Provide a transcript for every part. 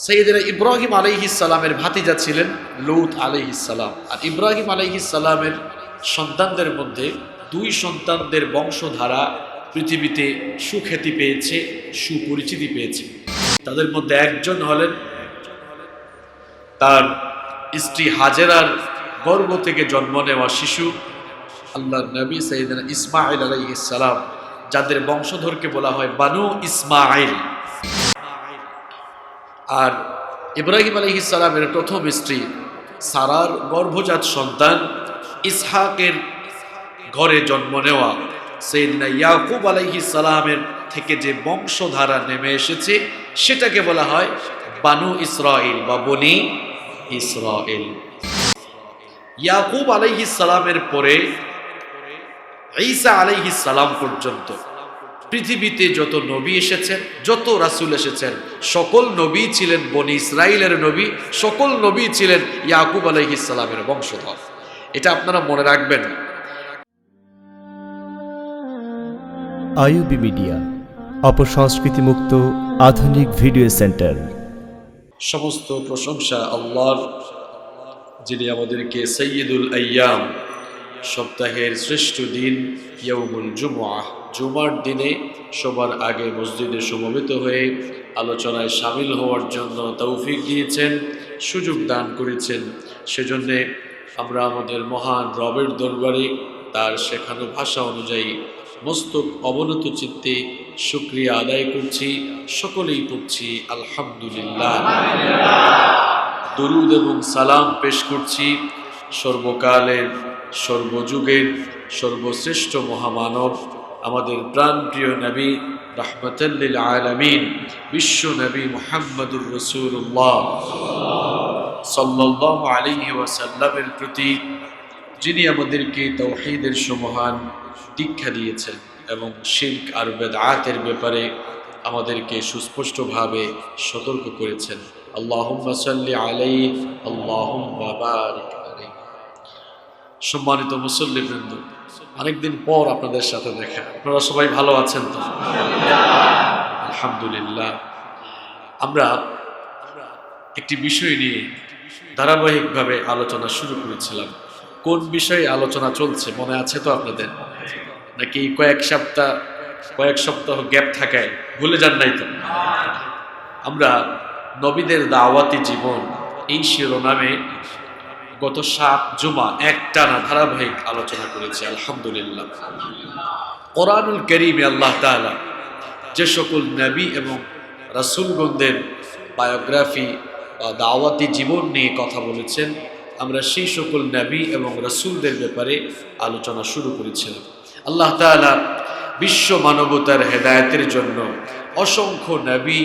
সাইয়েদনা ইব্রাহিম আলাইহিস সালামের ভাতিজা ছিলেন লূত আলাইহিস সালাম। আর ইব্রাহিম আলাইহিস সালামের সন্তানদের মধ্যে দুই সন্তানদের বংশধারা পৃথিবীতে সুখ্যাতি পেয়েছে, সুপরিচিতি পেয়েছে। তাদের মধ্যে একজন হলেন তার স্ত্রী হাজেরার গর্ভ থেকে জন্ম নেওয়া শিশু আল্লাহর নবী সাইয়েদনা ইসমাঈল আলাইহিস সালাম, যাদের বংশধরকে বলা হয় বানু ইসমাঈল। আর ইব্রাহিম আলাইহিস সালামের প্রথম স্ত্রী সারার গর্ভজাত সন্তান ইসহাকের ঘরে জন্ম নেওয়া সাইয়েদনা ইয়াকুব আলাইহিস সালামের থেকে যে বংশধারা নেমে এসেছে সেটাকে বলা হয় বানু ইসরাইল বা বনি ইসরাইল। ইয়াকুব আলাইহিস সালামের পরে ঈসা আলাইহিস সালাম পর্যন্ত পৃথিবীতে যত নবী এসেছেন, যত রাসূল এসেছেন, সকল নবী ছিলেন বনি ইসরাইলের নবী, সকল নবী ছিলেন ইয়াকুব আলাইহিস সালামের বংশধর। এটা আপনারা মনে রাখবেন। আইইউবি মিডিয়া, অপসংস্কৃতি মুক্ত আধুনিক ভিডিও সেন্টার। সমস্ত প্রশংসা আল্লাহর, যিনি আমাদেরকে সাইয়্যিদুল আইয়াম, সপ্তাহের শ্রেষ্ঠ দিন ইয়াউমুল জুমআহ, জুমার দিনে সবার আগে মসজিদে সমবেত হয়ে আলোচনায় শামিল হওয়ার জন্য তৌফিক দিয়েছেন, সুযোগ দান করেছেন। সেজন্যে আমরা আমাদের মহান রবের দরবারে তার শেখানো ভাষা অনুযায়ী মস্তক অবনত চিত্তে শুকরিয়া আদায় করছি, সকলেই পড়ছি আলহামদুলিল্লাহ। দরুদ এবং সালাম পেশ করছি সর্বকালের, সর্বযুগের সর্বশ্রেষ্ঠ মহামানব, আমাদের প্রাণপ্রিয় নবী রাহমাতাল লিল আলামিন, বিশ্ব নবী মুহাম্মদুর রাসূলুল্লাহ সাল্লাল্লাহু আলাইহি ওয়াসাল্লামের প্রতি, যিনি আমাদেরকে তাওহীদের সুমহান দীক্ষা দিয়েছেন এবং শিরক আর বেদআতের ব্যাপারে আমাদেরকে সুস্পষ্টভাবে সতর্ক করেছেন। আল্লাহুম্মা সাল্লি আলাইহি আল্লাহুম্মা বারিক আলাইহি। সম্মানিত মুসল্লিবৃন্দ, অনেকদিন পর আপনাদের সাথে দেখা। আপনারা সবাই ভালো আছেন তো? আলহামদুলিল্লাহ। আমরা একটি বিষয় নিয়ে ধারাবাহিকভাবে আলোচনা শুরু করেছিলাম। কোন বিষয়ে আলোচনা চলছে মনে আছে তো আপনাদের? নাকি কয়েক সপ্তাহ গ্যাপ থাকায় ভুলে যান নাই তো? আমরা নবীদের দাওয়াতি জীবন এই শিরোনামে গত 7 জুমা একটানা ধারাবাহিক আলোচনা করেছি আলহামদুলিল্লাহ। কোরআনুল কারীমে আল্লাহ তাআলা যে সকল নবী এবং রাসূলগণদের বায়োগ্রাফি বা দাওয়াতি জীবন নিয়ে কথা বলেছেন, আমরা সেই সকল নবী এবং রাসূলদের ব্যাপারে আলোচনা শুরু করেছিলাম। আল্লাহ তাআলা বিশ্ব মানবতার হেদায়েতের জন্য অসংখ্য নবী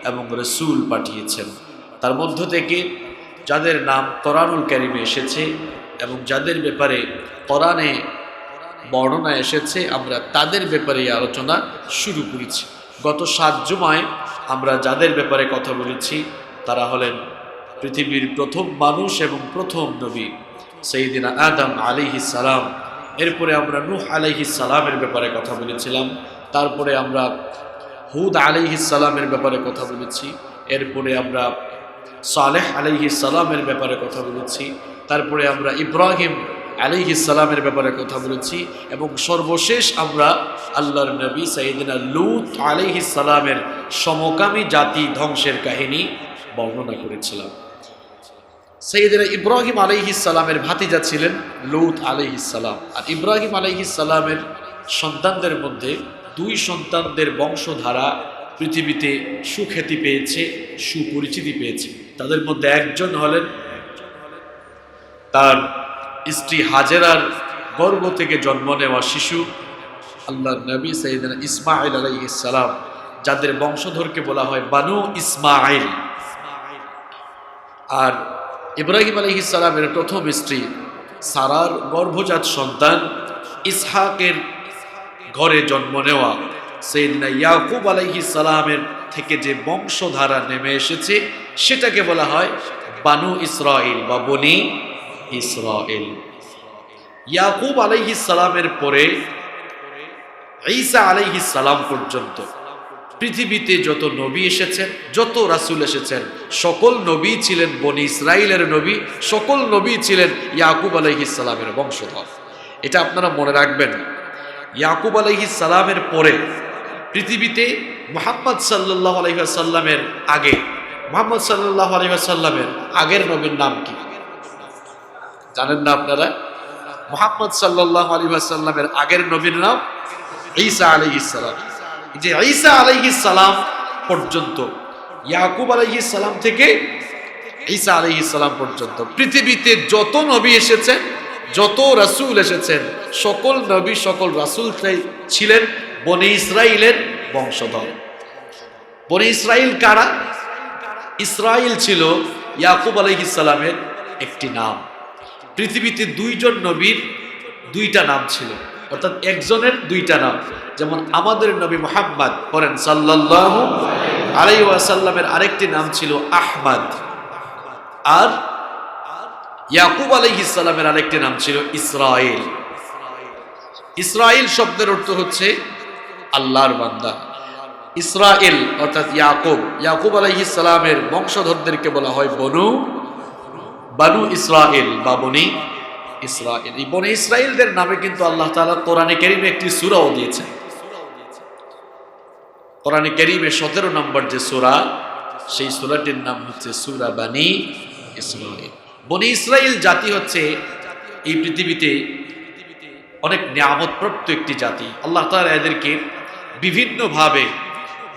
এবং রাসূল পাঠিয়েছেন। তার মধ্য থেকে যাদের নাম কোরআনুল কারীমে এসেছে এবং যাদের ব্যাপারে কোরআনে বর্ণনা এসেছে, আমরা তাদের ব্যাপারে আলোচনা শুরু করেছি। গত 7 জুমায় আমরা যাদের ব্যাপারে কথা বলেছি তারা হলেন পৃথিবীর প্রথম মানুষ এবং প্রথম নবী সাইয়েদিনা আদম আলাইহিস সালাম। এরপরে আমরা নূহ আলাইহিস সালামের ব্যাপারে কথা বলেছিলাম। তারপরে আমরা হুদ আলাইহিস সালামের ব্যাপারে কথা বলেছি। এরপরে আমরা সালেহ আলাইহিস সালামের ব্যাপারে কথা বলেছি। তারপরে আমরা ইব্রাহিম আলাইহিস সালামের ব্যাপারে কথা বলেছি এবং সর্বশেষ আমরা আল্লাহর নবী সাইয়েদিনা লূত আলাইহিস সালামের সমকামী জাতি ধ্বংসের কাহিনী বর্ণনা করেছিলাম। সাইয়েদিনা ইব্রাহিম আলাইহিস সালামের ভাতিজা ছিলেন লূত আলাইহিস সালাম। আর ইব্রাহিম আলাইহিস সালামের সন্তানদের মধ্যে দুই সন্তানদের বংশধারা পৃথিবীতে সুখ্যাতি পেয়েছে, সুপরিচিতি পেয়েছে। তাদের মধ্যে একজন হলেন তার স্ত্রী হাজেরার গর্ভ থেকে জন্ম নেওয়া শিশু আল্লাহর নবী সাইয়েদনা ইসমাঈল আলাইহিস সালাম, যাদের বংশধরকে বলা হয় বানু ইসমাঈল। আর ইব্রাহিম আলাইহিস সালামের প্রথম স্ত্রী সারার গর্ভজাত সন্তান ইসহাকের ঘরে জন্ম নেওয়া সাইয়েদনা ইয়াকুব আলাইহিস সালামের থেকে যে বংশধারা নেমে এসেছে সেটাকে বলা হয় বানু ইসরাইল বা বনি ইসরাইল। ইয়াকুব আলাইহিস সালামের পরে ঈসা আলাইহিস সালাম পর্যন্ত পৃথিবীতে যত নবী এসেছেন, যত রাসূল এসেছেন, সকল নবী ছিলেন বনি ইসরাইলের নবী, সকল নবী ছিলেন ইয়াকুব আলাইহিস সালামের বংশধর। এটা আপনারা মনে রাখবেন। ইয়াকুব আলাইহিস সালামের পরে পৃথিবীতে মুহাম্মদ সাল্লাল্লাহু আলাইহি ওয়াসাল্লামের আগে, মুহাম্মদ সাল্লাল্লাহু আলাইহি ওয়াসাল্লামের আগের নবীর নাম কি জানেন না আপনারা? মুহাম্মদ সাল্লাল্লাহু আলাইহি ওয়াসাল্লামের আগের নবীর নাম ঈসা আলাইহিস সালাম। যে ঈসা আলাইহিস সালাম পর্যন্ত, ইয়াকুব আলাইহিস সালাম থেকে ঈসা আলাইহিস সালাম পর্যন্ত পৃথিবীতে যত নবী এসেছেন, যত রাসূল এসেছেন, সকল নবী সকল রাসূল ছিলেন বনি ইসরাইলের বংশধর। বনি ইসরাইল কারা? ইসরাইল ছিল ইয়াকুব আলাইহিস সালামের একটি নাম। পৃথিবীতে দুইজন নবীর দুইটা নাম ছিল, অর্থাৎ একজনের দুইটা নাম। যেমন আমাদের নবী মুহাম্মদ পড়েন সাল্লাল্লাহু আলাইহি ওয়াসাল্লামের আরেকটি নাম ছিল আহমদ, আর ইয়াকুব আলাইহিস সালামের আরেকটি নাম ছিল ইসরাইল। ইসরাইল শব্দের অর্থ হচ্ছে আল্লাহর বান্দা। ইসরাইল অর্থাৎ ইয়াকুব, ইয়াকুব আলাইহিস সালামের বংশধরদেরকে বলা হয় বানু ইসরাইল বা বনি ইসরাইল। এই বনি ইসরাইলদের নামে কিন্তু আল্লাহ তাআলা কোরআনে কারীমে একটি সূরাও দিয়েছেন। কোরআনে কারীমে 17 নম্বর যে সূরা, সেই সূরাটির নাম হচ্ছে সূরা বানি ইসরাইল। বনি ইসরাইল জাতি হচ্ছে এই পৃথিবীতে অনেক নিয়ামতপ্রাপ্ত একটি জাতি। আল্লাহ তাআলা এদেরকে বিভিন্নভাবে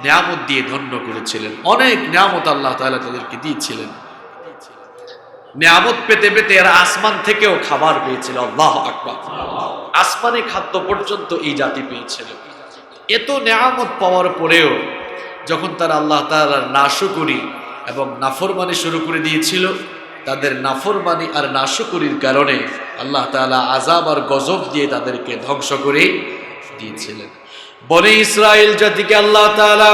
নিয়ামত দিয়ে ধন্য করেছিলেন। অনেক নিয়ামত আল্লাহ তাআলা তাদেরকে দিয়েছিলেন। নিয়ামত পেতে পেতে এরা আসমান থেকেও খাবার পেয়েছিল। আল্লাহু আকবার! আসমানি খাদ্য পর্যন্ত এই জাতি পেয়েছিল। এত নিয়ামত পাওয়ার পরেও যখন তারা আল্লাহ তাআলার নাশকরি এবং নাফরমানি শুরু করে দিয়েছিল, তাদের নাফরমানি আর নাশকরির কারণে আল্লাহ তাআলা আযাব আর গজব দিয়ে তাদেরকে ধ্বংস করে দিয়েছিলেন। বনি ইসরাইল জাতিকে আল্লাহ তাআলা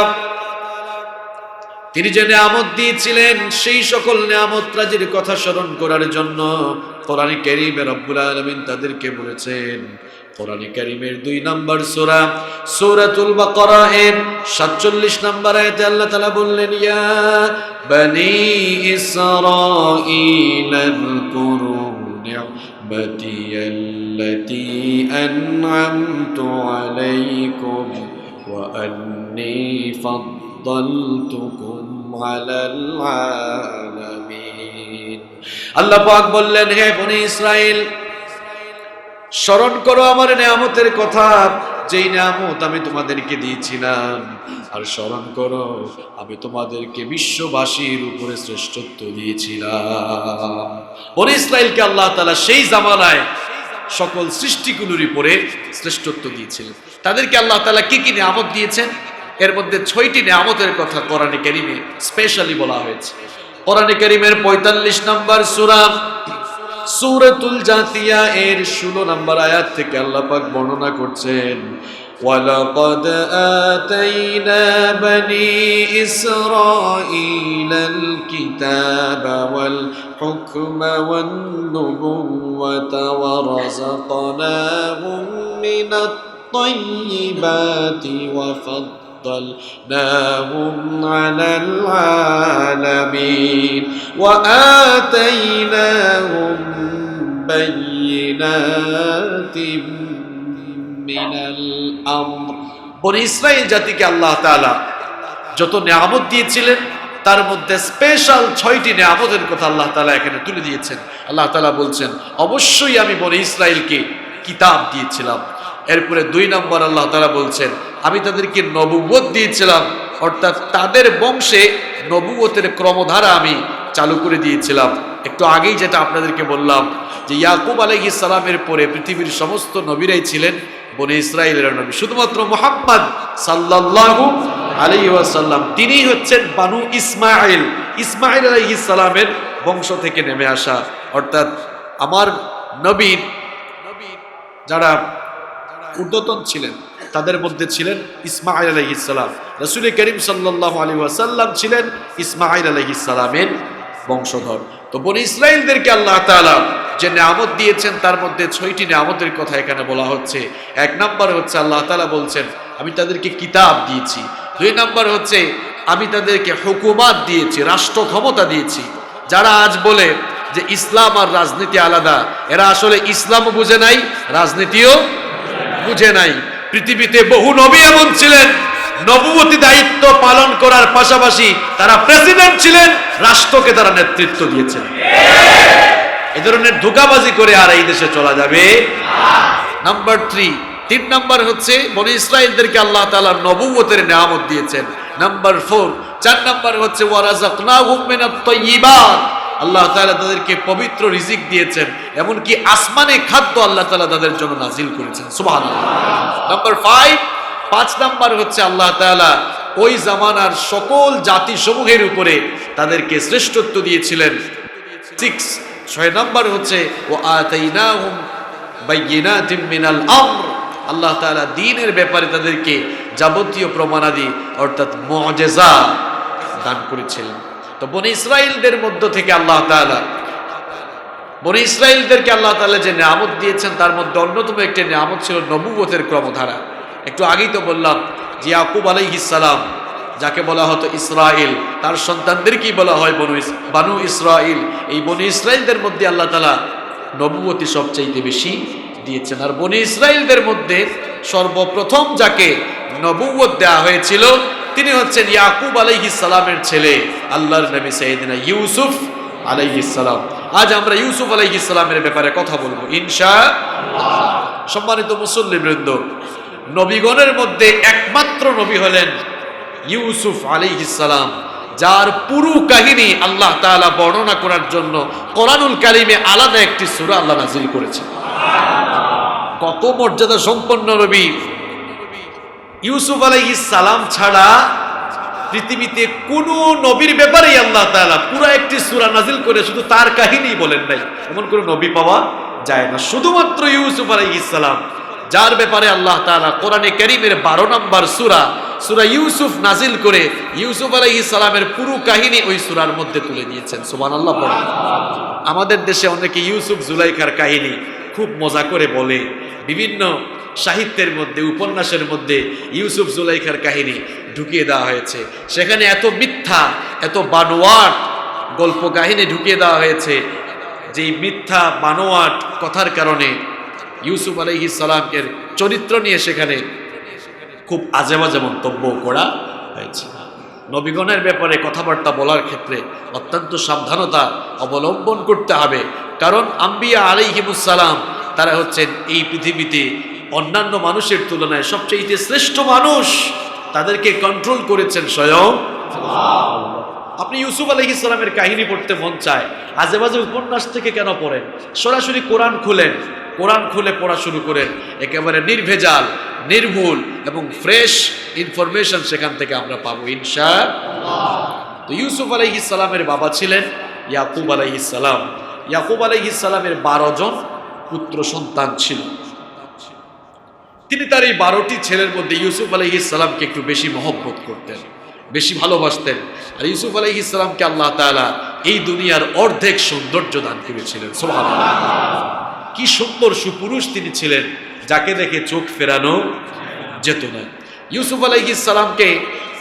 তিনি যে নিয়ামত দিয়েছিলেন, সেই সকল নিয়ামত রাজির কথা স্মরণ করার জন্য কোরআনে কারীমে রব্বুল আলামিন তাদেরকে বলেছেন। কোরআনে কারীমের 2 নম্বর সূরা সূরাতুল বাকারা এর 47 নম্বর আয়াতে আল্লাহ তাআলা বললেন, ইয়া বনি ইসরাঈল আযকুরু নি'মাতি আল্লাতী আন'আমতু আলাইকুম ওয়া আন্নী ফাদ্দালতুকুম আলাল আলামিন। আল্লাহ পাক বললেন, হে বনি ইসরাইল, স্মরণ করো আমার নিয়ামতের কথা, যেই নিয়ামত আমি তোমাদেরকে দিয়েছিলাম, আর স্মরণ করো আমি তোমাদেরকে বিশ্ববাসীর উপরে শ্রেষ্ঠত্ব দিয়েছিলাম। বনি ইসরাইলকে আল্লাহ তাআলা সেই জামানায় সকল সৃষ্টিগুলোর উপরে শ্রেষ্ঠত্ব দিয়েছিলেন। তাদেরকে আল্লাহ তাআলা কি কি নিয়ামত দিয়েছেন, এর মধ্যে 6টি নিয়ামতের কথা কোরআনে কারীমে স্পেশালি বলা হয়েছে। কোরআনে কারীমের 45 নম্বর সূরা সূরাতুল জাথিয়া এর 16 নম্বর আয়াত থেকে আল্লাহ পাক বর্ণনা করছেন, ওয়ালাকাদ আতাইনা বনি ইসরাঈলাল কিতাবা ওয়াল হুকমা ওয়ান নুবুওয়াতা ওয়া রাযাকনাহুম মিনাত তাইয়্যিবাতি ওয়া فضلناهم على العالمين وآتيناهم بينات من الأمر। বনি ইসরাইল জাতিকে আল্লাহ তাআলা যত নিয়ামত দিয়েছিলেন, তার মধ্যে স্পেশাল 6টি নিয়ামতের কথা আল্লাহ তাআলা এখানে তুলে দিয়েছেন। আল্লাহ তাআলা বলছেন, অবশ্যই আমি বনি ইসরাইলকে কিতাব দিয়েছিলাম। এরপরে 2 নম্বর আল্লাহ তাআলা বলছেন, আমি তাদেরকে নবুয়ত দিয়েছিলাম, অর্থাৎ তাদের বংশে নবুয়তের ক্রমধারা আমি চালু করে দিয়েছিলাম। একটু আগেই যেটা আপনাদেরকে বললাম যে ইয়াকুব আলাইহিস সালামের পরে পৃথিবীর সমস্ত নবীরাই ছিলেন বনি ইসরাইলের নবী। শুধুমাত্র মুহাম্মদ সাল্লাল্লাহু আলাইহি ওয়াসাল্লাম তিনি হচ্ছেন বানু ইসমাঈল, ইসমাঈল আলাইহিস সালামের বংশ থেকে নেমে আসা। অর্থাৎ আমার নবীর যারা ঊর্ধ্বতন ছিলেন তাদের মধ্যে ছিলেন ইসমাঈল আলাইহিস সালাম। রাসূল করিম সাল্লাল্লাহু আলাইহি ওয়াসাল্লাম ছিলেন ইসমাঈল আলাইহিস সালামের বংশধর। তো বনি ইসরাইলদেরকে আল্লাহ তাআলা যে নিয়ামত দিয়েছেন, তার মধ্যে 6টি নিয়ামতের কথা এখানে বলা হচ্ছে। 1 নম্বর হচ্ছে আল্লাহ তাআলা বলছেন, আমি তাদেরকে কিতাব দিয়েছি। দুই নাম্বার হচ্ছে আমি তাদেরকে হুকুমাত দিয়েছি, রাষ্ট্র ক্ষমতা দিয়েছি। যারা আজ বলে যে ইসলাম আর রাজনীতি আলাদা, এরা আসলে ইসলামও বুঝে নাই, রাজনীতিও বুঝে নাই। পৃথিবীতে বহু নবী এমন ছিলেন, নবুয়তি দায়িত্ব পালন করার পাশাপাশি তারা প্রেসিডেন্ট ছিলেন, রাষ্ট্রকে তারা নেতৃত্ব দিয়েছেন। এ ধরনের ধোঁকাবাজি করে আর এই দেশে চলা যাবে নাম্বার 3। 3 নাম্বার হচ্ছে বনি ইসরাইলদেরকে আল্লাহ তাআলা নবুয়তের নিয়ামত দিয়েছেন। নাম্বার 4। 4 নাম্বার হচ্ছে ওয়ারাযাকনাহুম মিনাত তাইয়্যিবাত, আল্লাহ তাআলা তাদেরকে পবিত্র রিজিক দিয়েছেন, এমনকি আসমানে খাদ্য আল্লাহ তাআলা তাদের জন্য নাজিল করেছেন। সুবহানাল্লাহ। নাম্বার 5 নাম্বার হচ্ছে আল্লাহ তাআলা ওই জামানার সকল জাতি সমূহের উপরে তাদেরকে শ্রেষ্ঠত্ব দিয়েছিলেন। 6 নাম্বার হচ্ছে ওয়া আতাইনাহুম বাইয়িনাতিম মিনাল আমর, আল্লাহ তাআলা দ্বীনের ব্যাপারে তাদেরকে যাবতীয় প্রমাণাদি অর্থাৎ মুআজিজা দান করেছিলেন। তো বনি ইসরাইলদের মধ্য থেকে আল্লাহ তাআলা যে নিয়ামত দিয়েছেন তার মধ্যে অন্যতম একটি নিয়ামত ছিল নবুয়তের ক্রমধারা। একটু আগেই তো বললাম যে ইয়াকুব আলাইহিস সালাম, যাকে বলা হতো ইসরাইল, তার সন্তানদেরকেই বলা হয় বানু ইসরাইল। এই বনি ইসরাইলদের মধ্যে আল্লাহ তাআলা নবুয়তি সবচাইতে বেশি দিয়েছেন। আর বনি ইসরাইলদের মধ্যে সর্বপ্রথম যাকে নবুয়ত দেওয়া হয়েছিল তিনি হচ্ছেন ইয়াকুব আলাইহিস সালামের ছেলে আল্লাহর নবী সাইয়েদনা ইউসুফ আলাইহিস সালাম। আজ আমরা ইউসুফ আলাইহিস সালামের ব্যাপারে কথা বলবো ইনশাআল্লাহ। সম্মানিত মুসল্লিবৃন্দ, নবীগণের মধ্যে একমাত্র নবী হলেন ইউসুফ আলাইহিস সালাম, যার পুরো কাহিনী আল্লাহ তাআলা বর্ণনা করার জন্য কোরআনুল কারীমে আলাদা একটি সূরা আল্লাহ নাযিল করেছেন। কত মর্যাদা সম্পন্ন নবী! ইউসুফ আলাইহিস সালাম ছাড়া পৃথিবীতে কোন নবীর ব্যাপারেই আল্লাহ তাআলা পুরো একটি সূরা নাযিল করে শুধু তার কাহিনী বলেন নাই, এমন কোন নবী পাওয়া যায় না। শুধুমাত্র ইউসুফ আলাইহিস সালাম, যার ব্যাপারে আল্লাহ তাআলা কোরআনে কারীমের 12 নম্বর সূরা ইউসুফ নাযিল করে ইউসুফ আলাইহিস সালামের পুরো কাহিনী ওই সূরার মধ্যে তুলে দিয়েছেন। সুবহানাল্লাহ পড়েন। আমাদের দেশে অনেকে ইউসুফ জুলাইখার কাহিনী খুব মজা করে বলে, বিভিন্ন সাহিত্যের মধ্যে উপন্যাসের মধ্যে ইউসুফ জুলাইখার কাহিনী ঢুকিয়ে দেওয়া হয়েছে। সেখানে এত মিথ্যা, এত বানোয়াট গল্প কাহিনী ঢুকিয়ে দেওয়া হয়েছে, যেই মিথ্যা বানোয়াট কথার কারণে ইউসুফ আলাইহিস সালামের চরিত্র নিয়ে সেখানে খুব আজে বাজে মন্তব্য করা হয়েছে। নবীগণের ব্যাপারে কথাবার্তা বলার ক্ষেত্রে অত্যন্ত সাবধানতা অবলম্বন করতে হবে, কারণ আম্বিয়া আলাইহিমুস সালাম তারা হচ্ছেন এই পৃথিবীতে অন্যান্য মানুষের তুলনায় সবচেয়ে শ্রেষ্ঠ মানুষ। তাদেরকে কন্ট্রোল করেছেন স্বয়ং আল্লাহ। আপনি ইউসুফ আলাইহিস সালামের কাহিনী পড়তে মন চায়, আজে বাজে উপন্যাস থেকে কেন পড়েন? সরাসরি কোরআন খুলেন, কোরআন খুলে পড়া শুরু করেন, একেবারে নির্ভেজাল, নির্ভুল এবং ফ্রেশ ইনফরমেশন সেখান থেকে আমরা পাবো ইনশাআল্লাহ। তো ইউসুফ আলাইহিস সালামের বাবা ছিলেন ইয়াকুব আলাইহিস সালাম। ইয়াকুব আলাইহিস সালামের 12 জন পুত্র সন্তান ছিল। তিনি তার এই 12টি ছেলের মধ্যে ইউসুফ আলাইহিস সালামকে একটু বেশি মহব্বত করতেন, বেশি ভালোবাসতেন। আর ইউসুফ আলাইহিস সালামকে আল্লাহ তাআলা এই দুনিয়ার অর্ধেক সৌন্দর্য দান করেছিলেন। সুবহানাল্লাহ! কি সুন্দর সুপুরুষ তিনি ছিলেন, যাকে দেখে চোখ ফেরানো যেত না। ইউসুফ আলাইহিস সালামকে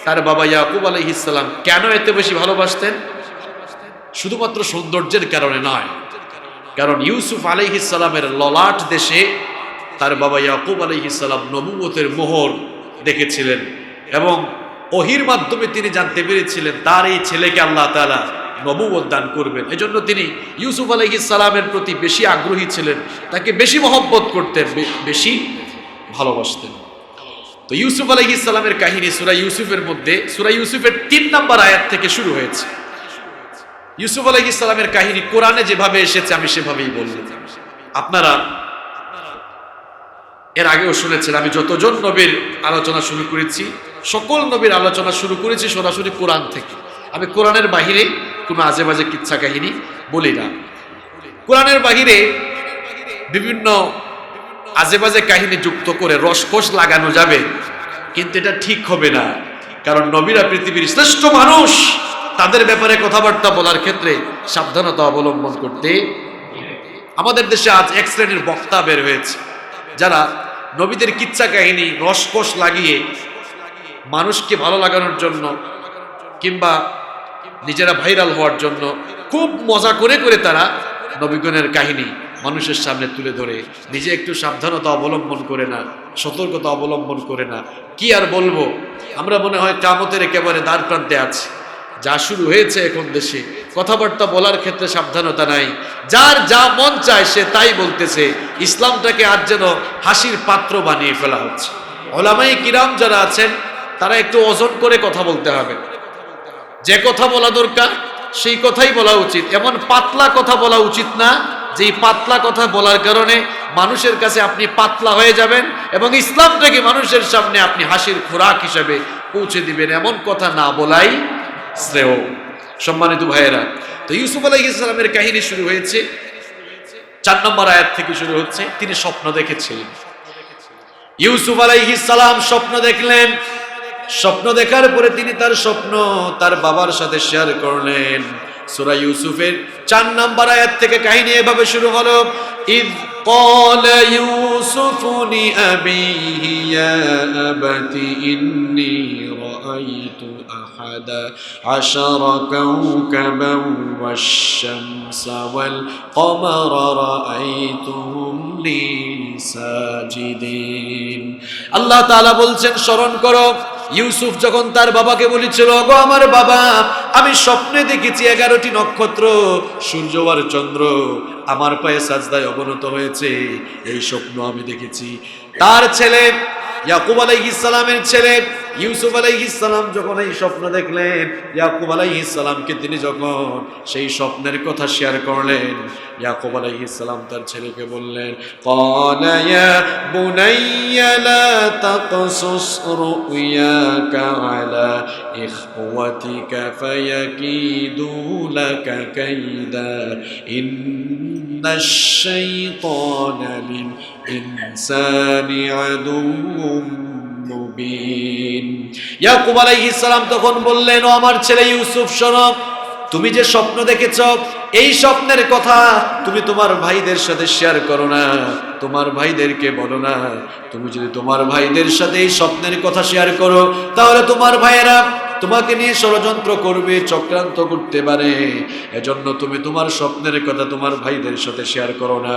তার বাবা ইয়াকুব আলাইহিস সালাম কেন এত বেশি ভালোবাসতেন? শুধুমাত্র সৌন্দর্যের কারণে নয়, কারণ ইউসুফ আলাইহিস সালামের ললাট দেশে তার বাবা ইয়াকুব আলাইহিস সালাম নবুয়তের মোহর দেখেছিলেন এবং ওহির মাধ্যমে তিনি জানতে পেরেছিলেন তার এই ছেলেকে আল্লাহ তাআলা নবুয়ত দান করবেন। এজন্য তিনি ইউসুফ আলাইহিস সালামের প্রতি বেশি আগ্রহী ছিলেন, তাকে বেশি মহব্বত করতেন, বেশি ভালোবাসতেন। তো ইউসুফ আলাইহিস সালামের কাহিনী সূরা ইউসুফের মধ্যে সূরা ইউসুফের 3 নম্বর আয়াত থেকে শুরু হয়েছে। ইউসুফ আলাইহিস সালামের কাহিনী কোরআনে যেভাবে এসেছে আমি সেভাবেই বললাম। আপনারা এর আগেও শুনেছেন, আমি যতজন নবীর আলোচনা শুরু করেছি সকল নবীর আলোচনা শুরু করেছি সরাসরি কোরআন থেকে। আমি কোরআনের বাহিরে কোনো আজে বাজে কিচ্ছা কাহিনী বলি না। কোরআনের বাহিরে বিভিন্ন আজে বাজে কাহিনী যুক্ত করে রসকস লাগানো যাবে, কিন্তু এটা ঠিক হবে না, কারণ নবীরা পৃথিবীর শ্রেষ্ঠ মানুষ, তাদের ব্যাপারে কথাবার্তা বলার ক্ষেত্রে সাবধানতা অবলম্বন করতে। আমাদের দেশে আজ এক শ্রেণীর বক্তা বের হয়েছে, যারা নবীদের কিচ্ছা কাহিনী রসকস লাগিয়ে মানুষকে ভালো লাগানোর জন্য কিংবা নিজেরা ভাইরাল হওয়ার জন্য খুব মজা করে করে তারা নবীগণের কাহিনী মানুষের সামনে তুলে ধরে নিজে একটু সাবধানতা অবলম্বন করে না, সতর্কতা অবলম্বন করে না। কি আর বলবো, আমরা মনে হয় কিয়ামতের একেবারে দ্বার প্রান্তে আছি। যা শুরু হয়েছে এখন দেশে, কথাবার্তা বলার ক্ষেত্রে সাবধানতা নাই, যার যা মন চায় সে তাই বলতেছে। ইসলামটাকে আজ যেন হাসির পাত্র বানিয়ে ফেলা হচ্ছে। ওলামায়ে কিরাম যারা আছেন তারা একটু ওজন করে কথা বলতে হবে। যে কথা বলা দরকার সেই কথাই বলা উচিত। এমন পাতলা কথা বলা উচিত না যে এই পাতলা কথা বলার কারণে মানুষের কাছে আপনি পাতলা হয়ে যাবেন এবং ইসলামটাকে মানুষের সামনে আপনি হাসির খোরাক হিসেবে পৌঁছে দিবেন। এমন কথা না বলাই শ্রেয়। সম্মানিত ভাইয়েরা, তো ইউসুফ আলাইহিস সালামের কাহিনী শুরু হয়েছে 4 নম্বর আয়াত থেকে শুরু হচ্ছে। তিনি স্বপ্ন দেখেছিলেন। ইউসুফ আলাইহিস সালাম স্বপ্ন দেখলেন। স্বপ্ন দেখার পরে তিনি তার স্বপ্ন তার বাবার সাথে শেয়ার করলেন। সূরা ইউসুফের 4 নম্বর আয়াত থেকে কাহিনী এভাবে শুরু হলো, ইয ক্বালা ইউসুফু লিআবিহি ইয়া আবাতি ইন্নী রাআইতু আহাদা আশারা কাওকাবান ওয়াশ-শামসা ওয়াল কমারা রাআইতুহুম লি সাজিদিন। আল্লাহ তাআলা বলছেন, স্মরণ করো ইউসুফ যখন তার বাবাকে বলেছিল, গো আমার বাবা, আমি স্বপ্নে দেখেছি 11টি নক্ষত্র, সূর্য আর চন্দ্র আমার পায়ে সাজদায় অবনত হয়েছে। এই স্বপ্ন আমি দেখেছি। তার ছেলে ইয়াকুব আলাইহিস সালামের ছেলে ইউসুফ আলাইহিস সালাম যখন এই স্বপ্ন দেখলেন, ইয়াকুব আলাইহিস সালামকে তিনি যখন সেই স্বপ্নের কথা শেয়ার করলেন, ইয়াকুব আলাইহিস সালাম তার ছেলেকে বললেন, ক্বালা ইয়া বুনাইয়া লা তাকসুস রুয়াকা আলা ইখওয়াতিকা ফায়াকিদু লাকা কাইদা ইন্নাশ শাইতানা লিল ইনসানি আদুউম মুবিন। ইয়াকুব আলাইহিস সালাম তখন বললেন, ও আমার ছেলে ইউসুফ, শোনো, তুমি যে স্বপ্ন দেখেছো এই স্বপ্নের কথা তুমি তোমার ভাইদের সাথে শেয়ার করো না, তোমার ভাইদেরকে বলো না। তুমি যদি তোমার ভাইদের সাথে এই স্বপ্নের কথা শেয়ার করো তাহলে তোমার ভাইয়েরা তোমাকে নিয়ে ষড়যন্ত্র করবে, চক্রান্ত করতে পারে। এজন্য তুমি তোমার স্বপ্নের কথা তোমার ভাইদের সাথে শেয়ার করো না।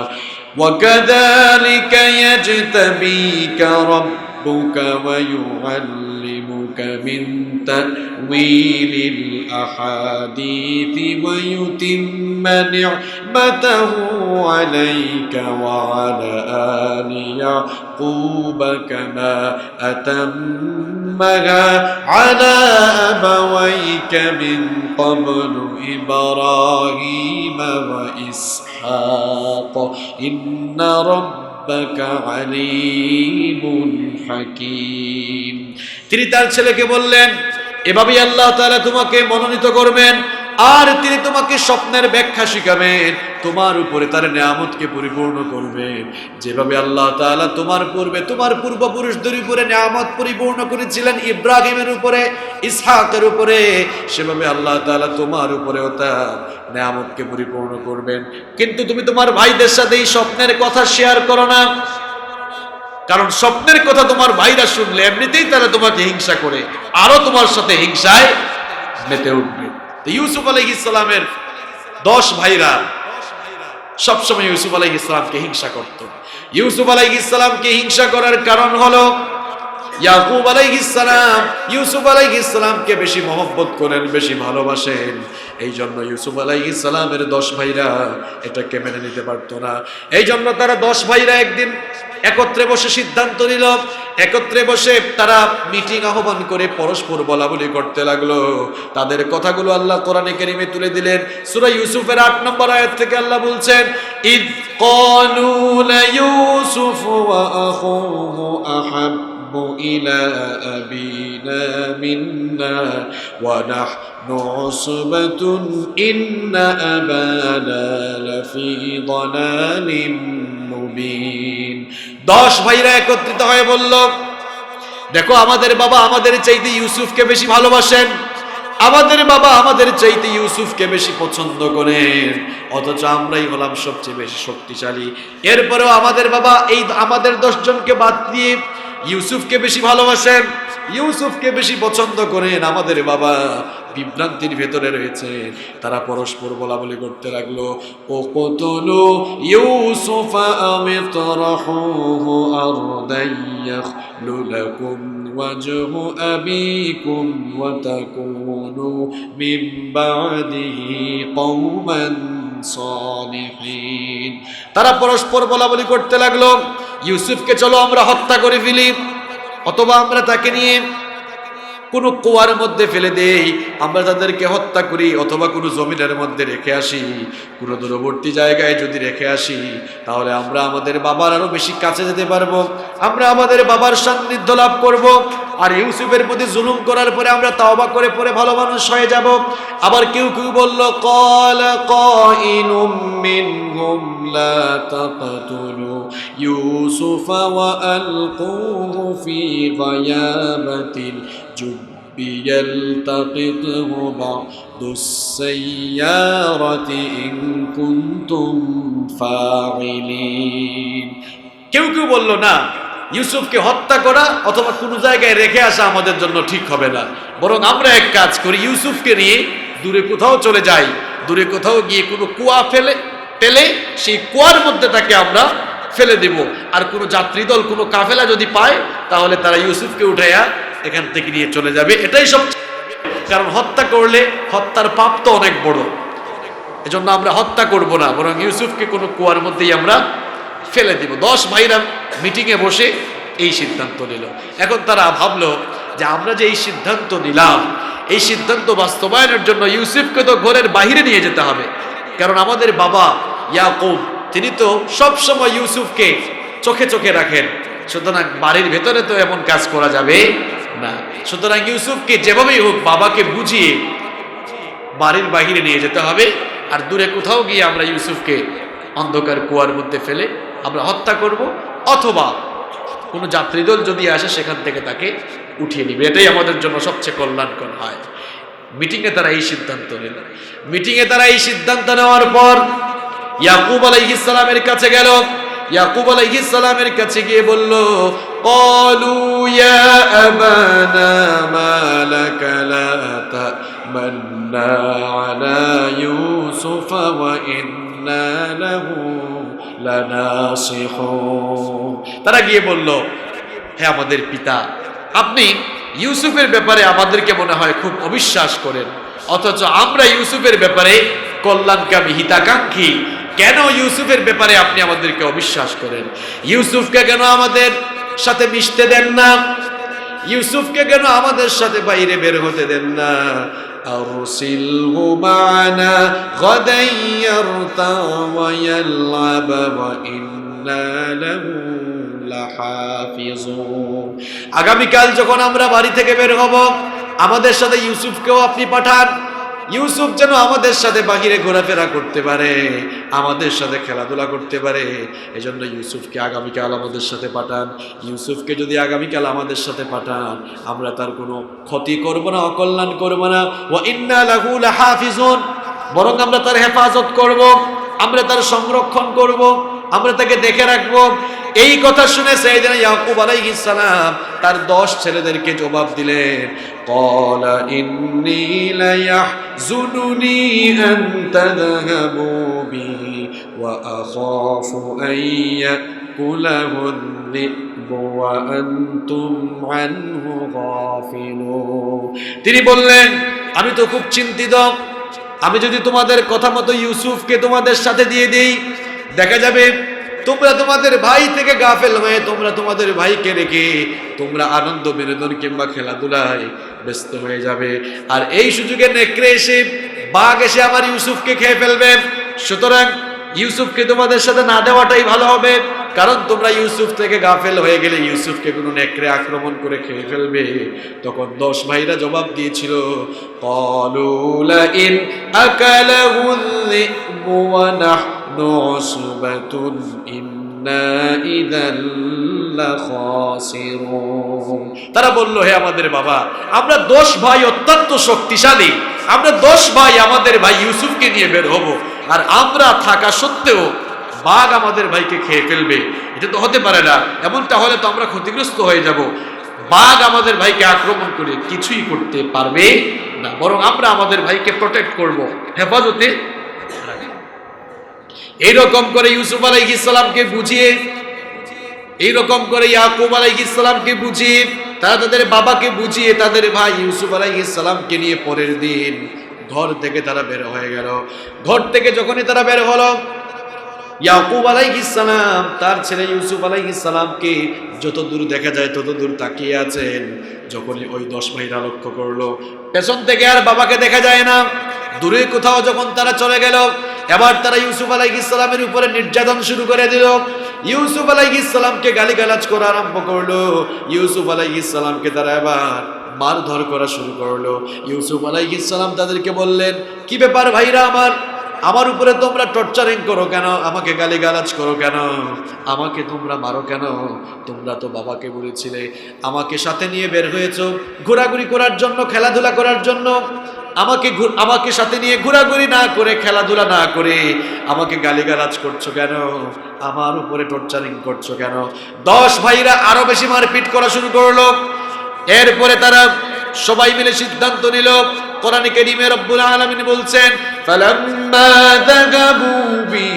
ওয়াকাযালিকা ইয়াজতাবিকা রাব্বুকা ওয়া ইউআল্লিমুকা মিন তা'ওয়িলিল আহাদিথি ওয়া ইউতিম্মা নি'মাতাহু আলাইকা ওয়া আলা আলি ইয়াকুবা কামা আতাম্মাহা আলা আবাওয়াইকা মিন ক্বাবলু ইব্রাহিমা ওয়া ইসহাক ইন্না রাব্বাকা আলীমুন হাকীম। তিনি তার ছেলেকে বললেন, এভাবেই আল্লাহ তাআলা তোমাকে মনোনীত করবেন আর তিনি তোমাকে স্বপ্নের ব্যাখ্যা শিখাবেন, তোমার উপরে তার নিয়ামতকে পরিপূর্ণ করবেন। যেভাবে আল্লাহ তাআলা তোমার পূর্বে তোমার পূর্বপুরুষদের উপরে নিয়ামত পরিপূর্ণ করেছিলেন, ইব্রাহিমের উপরে, ইসহাকের উপরে, সেভাবে আল্লাহ তাআলা তোমার উপরেও তার নিয়ামতকে পরিপূর্ণ করবেন। কিন্তু তুমি তোমার ভাইদের সাথে এই স্বপ্নের কথা শেয়ার করো না, কারণ স্বপ্নের কথা তোমার ভাইরা শুনলে এমনিতেই তারা তোমাকে হিংসা করে, আরো তোমার সাথে হিংসায় মেতে উঠবে। তো ইউসুফ আলাইহিস সালামের 10 ভাইরা সবসময় ইউসুফ আলাইহিস সালামকে হিংসা করত। ইউসুফ আলাইহিস সালামকে হিংসা করার কারণ হলো ইয়াকুব আলাইহিস সালাম ইউসুফ আলাইহিস সালামকে বেশি মহব্বত করেন, বেশি ভালোবাসেন। এই জন্য ইউসুফ আলাইহিস সালামের 10 ভাইরা এটাকে মেনে নিতে পারতো না। এই জন্য তারা 10 ভাইরা একদিন একত্রে বসে সিদ্ধান্ত নিল, একত্রে বসে তারা মিটিং আহ্বান করে পরস্পর বলা বলি করতে লাগলো। তাদের কথাগুলো আল্লাহ কোরআনে কারীমে তুলে দিলেন। সূরা ইউসুফের 8 নম্বর আয়াত থেকে আল্লাহ বলছেন, ইদ ক্বালু লা ইউসুফ ওয়া আখুহু আহাব্বু ইলা আবিনা মিন্না ওয়া নাহনু উসবাতুন ইন্না আবানা লাফি দালালিম মুবিন। 10 ভাইরা একত্রিত হয়ে বলল, দেখো আমাদের বাবা আমাদের চাইতে ইউসুফকে বেশি ভালোবাসেন, আমাদের বাবা আমাদের চাইতে ইউসুফকে বেশি পছন্দ করেন, অথচ আমরাই হলাম সবচেয়ে বেশি শক্তিশালী। এরপরেও আমাদের বাবা এই আমাদের 10 জনকে বাদ দিয়ে ইউসুফকে বেশি ভালোবাসেন। ইউসুফকে বেশি পছন্দ করেন। আমাদের বাবা বিভ্রান্তির ভেতরে রয়েছে। তারা পরস্পর বলা বলি করতে লাগলো, ও কতলু ইউসুফা আমিতরাহুহু আরদাইয়াখলু লাকুম ওয়াজহু আবিকুম ওয়া তাকুনু মিন বাদিহি কওমান সালিহিন। তারা পরস্পর বলা বলি করতে লাগলো, ইউসুফকে চলো আমরা হত্যা করে ফেলি, অথবা আমরা তাকে নিয়ে কোনো কুয়ার মধ্যে ফেলে দেই, আমরা তাদেরকে হত্যা করি, অথবা কোনো জমিনের মধ্যে রেখে আসি, কোনো দূরবর্তী জায়গায় যদি রেখে আসি, তাহলে আমরা আমাদের বাবার আরো বেশি কাছে যেতে পারবো, আমরা আমাদের বাবার সান্নিধ্য লাভ করব। আর ইউসুফের প্রতি জুলুম করার পরে আমরা তাওবা করে পরে ভালো মানুষ হয়ে যাব। আবার কেউ কেউ বলল, ক্বালা কাইনুম মিনহুম লা তাকতুলু ইউসুফা ওয়া আলকুহু ফি গায়াবাতিল جب يلتقطه بعض السيارة إن كنتم فاعلين। কেউ কেউ বলল, না, ইউসুফকে হত্যা করা অথবা কোনো জায়গায় রেখে আসা আমাদের জন্য ঠিক হবে না, বরং আমরা এক কাজ করি, ইউসুফকে নিয়ে দূরে কোথাও চলে যাই, দূরে কোথাও গিয়ে কোনো কুয়া ফেলে সেই কুয়ার মধ্যে তাকে আমরা ফেলে দেব। আর কোনো যাত্রী দল, কোনো কাফেলা যদি পায়, তাহলে তারা ইউসুফকে উঠাইয়া এখান থেকে নিয়ে চলে যাবে। এটাই সব, কারণ হত্যা করলে হত্যার পাপ তো অনেক বড়, এজন্য আমরা হত্যা করব না, বরং ইউসুফকে কোনো কুয়ার মধ্যেই আমরা ফেলে দিব। 10 ভাইরা মিটিংয়ে বসে এই সিদ্ধান্ত নিল। এখন তারা ভাবলো যে আমরা যে এই সিদ্ধান্ত নিলাম, এই সিদ্ধান্ত বাস্তবায়নের জন্য ইউসুফকে তো ঘরের বাহিরে নিয়ে যেতে হবে, কারণ আমাদের বাবা ইয়াকুব তিনি তো সবসময় ইউসুফকে চোখে চোখে রাখেন, সুতরাং বাড়ির ভেতরে তো এমন কাজ করা যাবে না। সুতরাং ইউসুফকে যেভাবেই হোক বাবাকে বুঝিয়ে বাড়ির বাহিরে নিয়ে যেতে হবে, আর দূরে কোথাও গিয়ে আমরা ইউসুফকে অন্ধকার কুয়ার মধ্যে ফেলে আমরা হত্যা করব, অথবা কোনো যাত্রীদল যদি আসে সেখান থেকে তাকে উঠিয়ে নিবে, এটাই আমাদের জন্য সবচেয়ে কল্যাণকর হয়। মিটিংয়ে তারা এই সিদ্ধান্ত নিল। মিটিংয়ে তারা এই সিদ্ধান্ত নেওয়ার পর ইয়াকুব আলাইহিস সালামের কাছে গেল। ইয়াকুব আলাইহিস সালামের কাছে গিয়ে বলল, ক্বালু ইয়া আবানা মা লাকা লা তামান্না আলা ইউসুফ ওয়া ইন্না লাহু লানাসিহুন। তারা গিয়ে বলল, হে আমাদের পিতা, আপনি ইউসুফের ব্যাপারে আমাদেরকে মনে হয় খুব অবিশ্বাস করেন, অথচ আমরা ইউসুফের ব্যাপারে কল্যাণকামী হিতাকাঙ্ক্ষী, কেন ইউসুফের ব্যাপারে আপনি আমাদেরকে অবিশ্বাস করেন? ইউসুফকে কেন আমাদের সাথে মিশতে দেন না? ইউসুফকে কেন আমাদের সাথে বাইরে বের হতে দেন না? আরসিলহু মা'না গাদান ইয়ারতা ওয়া ইয়ালআব ওয়া ইন্না লাহু লাহাফিজুন। আগামীকাল যখন আমরা বাড়ি থেকে বের হব, আমাদের সাথে ইউসুফকেও আপনি পাঠান, ইউসুফ যেন আমাদের সাথে বাহিরে ঘোরাফেরা করতে পারে, আমাদের সাথে খেলাধুলা করতে পারে। এজন্য ইউসুফকে আগামীকাল আমাদের সাথে পাঠান। ইউসুফকে যদি আগামীকাল আমাদের সাথে পাঠান, আমরা তার কোনো ক্ষতি করব না, অকল্যাণ করব না। ওয়া ইন্না লাহু লাহাফিজুন, বরং আমরা তার হেফাজত করব, আমরা তার সংরক্ষণ করব, আমরা তাকে দেখে রাখবো। এই কথা শুনে সাইয়েদনা ইয়াকুব আলাইহিস সালাম তার 10 ছেলেদেরকে জবাব দিলেন, ক্বালা ইন্নী লায়াহযুনুনি আন তাযহাবু বিহি ওয়া আখাফু আন ইয়াকুলাহু আয-যি'বু ওয়া আনতুম আনহু গাফিলুন। তিনি বললেন, আমি তো খুব চিন্তিত, আমি যদি তোমাদের কথা মতো ইউসুফকে তোমাদের সাথে দিয়ে দেই, দেখা যাবে তোমরা তোমাদের ভাই থেকে গাফেল হয়ে তোমরা তোমাদের ভাইকে রেখে তোমরা আনন্দ বিনোদন কিংবা খেলাধুলায় ব্যস্ত হয়ে যাবে, আর এই সুযোগে নেকড়ে এসে, বাঘ এসে আমার ইউসুফকে খেয়ে ফেলবে। সুতরাং ইউসুফকে তোমাদের সাথে না দেওয়াটাই ভালো হবে, কারণ তোমরা ইউসুফ থেকে গাফেল হয়ে গেলে ইউসুফকে কোনো নেকড়ে আক্রমণ করে খেয়ে ফেলবে। তখন 10 ভাইরা জবাব দিয়েছিল, ক্বালু লাইন আকালাহু আয-যি'বু ওয়া নাহনু উসবাতুন ইন্না ইযাল লাখাসিরুন। তারা বলল, হে আমাদের বাবা, আমরা 10 ভাই অত্যন্ত শক্তিশালী, আমরা 10 ভাই আমাদের ভাই ইউসুফকে নিয়ে বের হব, আর আমরা থাকা সত্ত্বেও বাঘ আমাদের ভাইকে খেয়ে ফেলবে, এটা তো হতে পারে না। এমনটা হলে তো আমরা ক্ষতিগ্রস্ত হয়ে যাব। বাঘ আমাদের ভাইকে আক্রমণ করে কিছুই করতে পারবে না, বরং আমরা আমাদের ভাইকে প্রোটেক্ট করব, হেফাজতে রাখব। এইরকম করে ইউসুফ আলাইহিস সালামকে বুঝিয়ে, এইরকম করে ইয়াকুব আলাইহিস সালামকে বুঝিয়ে, তারা তাদের বাবাকে বুঝিয়ে তাদের ভাই ইউসুফ আলাইহিস সালামকে নিয়ে পরের দিন ঘর থেকে তারা বের হয়ে গেল। ঘর থেকে যখনই তারা বের হলো, ইয়াকুব আলাইহিস সালাম তার ছেলে ইউসুফ আলাইহিস সালামকে যত দূর দেখা যায় তত দূর তাকিয়ে আছেন। যখনই ওই 10 ভাইরা লক্ষ্য করলো পেছন থেকে আর বাবাকে দেখা যায় না, দূরে কোথাও যখন তারা চলে গেল, এবার তারা ইউসুফ আলাইহিস সালামের উপরে নির্যাতন শুরু করে দিল। ইউসুফ আলাইহিস সালামকে গালিগালাজ করা আরম্ভ করলো। ইউসুফ আলাইহিস সালামকে তারা এবার মারধর করা শুরু করলো। ইউসুফ আলাইহিস সালাম তাদেরকে বললেন, কি ব্যাপার ভাইরা আমার, আমার উপরে তোমরা টর্চারিং করো কেন, আমাকে গালিগালাজ করো কেন, আমাকে তোমরা মারো কেন? তোমরা তো বাবাকে বলেছিলে আমাকে সাথে নিয়ে বের হয়েছো ঘোরাঘুরি করার জন্য, খেলাধুলা করার জন্য। আমাকে সাথে নিয়ে ঘোরাঘুরি না করে, খেলাধুলা না করে আমাকে গালিগালাজ করছো কেন, আমার উপরে টর্চারিং করছো কেন? 10 ভাইরা আরো বেশি মারপিট করা শুরু করলো। এরপরে তারা সবাই মিলে সিদ্ধান্ত নিল, কোরআনে কারীমে রব্বুল আলামিন বলছেন, ফালাম্মা যাগাবু বি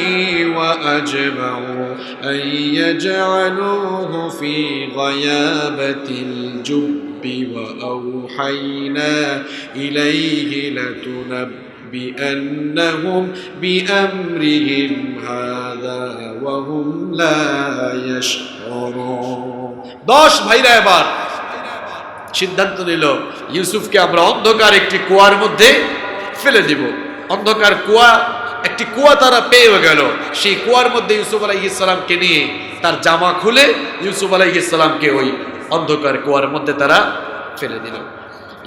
ওয়া আজমাউ আন ইয়াজআলুহু ফি গায়াবাতিল জুব্বি ওয়া আওহাইনা ইলাইহি লাতুনাব্বিআন্নাহুম বিআমরিহিম হাযা ওয়া হুম লা ইয়াশউরুন। 10 ভাইরা এবার সিদ্ধান্ত নিল, ইউসুফকে আমরা অন্ধকার একটি কুয়ার মধ্যে ফেলে দিব। অন্ধকার কুয়া, একটি কুয়া তারা পেয়ে গেল। সেই কুয়ার মধ্যে ইউসুফ আলাইহিস সালামকে নিয়ে তার জামা খুলে ইউসুফ আলাইহিস সালামকে ওই অন্ধকার কুয়ার মধ্যে তারা ফেলে দিল।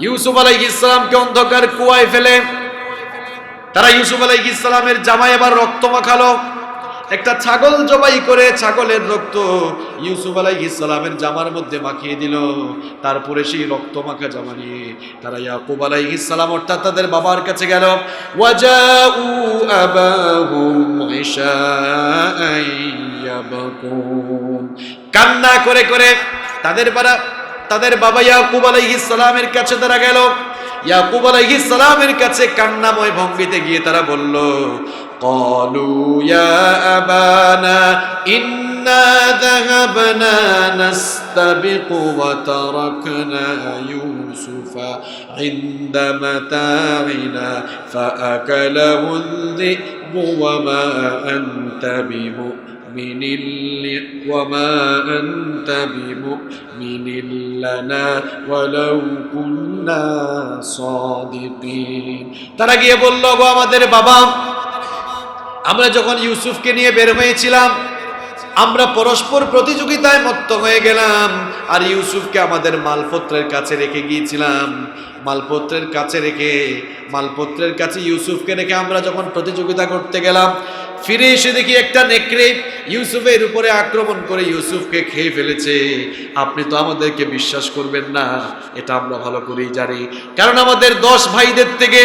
ইউসুফ আলাইহিস সালামকে অন্ধকার কুয়ায় ফেলে তারা ইউসুফ আলাইহিস সালামের জামায় এবার রক্ত মাখালো। একটা ছাগল জবাই করে ছাগলের রক্ত ইউসুফ আলাইহিস সালামের জামার মধ্যে মাখিয়ে দিল। তারপরে সেই রক্ত মাখা জামা নিয়ে তারা ইয়াকুব আলাইহিস সালাম অর্থাৎ তাদের বাবার কাছে গেল। ওয়াজাউ আবাহুম ইশাআন ইয়াবকুন, কান্না করে করে তাদের বাবা ইয়াকুব আলাইহিস সালামের কাছে তারা গেল। ইয়াকুব আলাইহিস সালামের কাছে কান্নাময় ভঙ্গিতে গিয়ে তারা বলল, ক্বালু ইয়া আবানা ইন্না যাহাবনা নাস্তাবিকু ওয়া তারাকনা ইউসুফা ইনদা মাতাইনা ফাআকালাহু আয-যি'বু ওয়া মা আনতা বিমুমিনিন লানা ওয়ালাউ কুন্না সাদিকিন। তারা গিয়ে বলল, গো আমাদের বাবা, আমরা যখন ইউসুফকে নিয়ে বের হয়েছিলাম আমরা পরস্পর প্রতিযোগিতায় মত্ত হয়ে গেলাম, আর ইউসুফকে আমাদের মালপত্রের কাছে রেখে গিয়েছিলাম। মালপত্রের কাছে ইউসুফকে রেখে আমরা যখন প্রতিযোগিতা করতে গেলাম, ফিরে এসে দেখি একটা নেকড়ে ইউসুফের উপরে আক্রমণ করে ইউসুফকে খেয়ে ফেলেছে। আপনি তো আমাদেরকে বিশ্বাস করবেন না, এটা আমরা ভালো করেই জানি, কারণ আমাদের 10 ভাইদের থেকে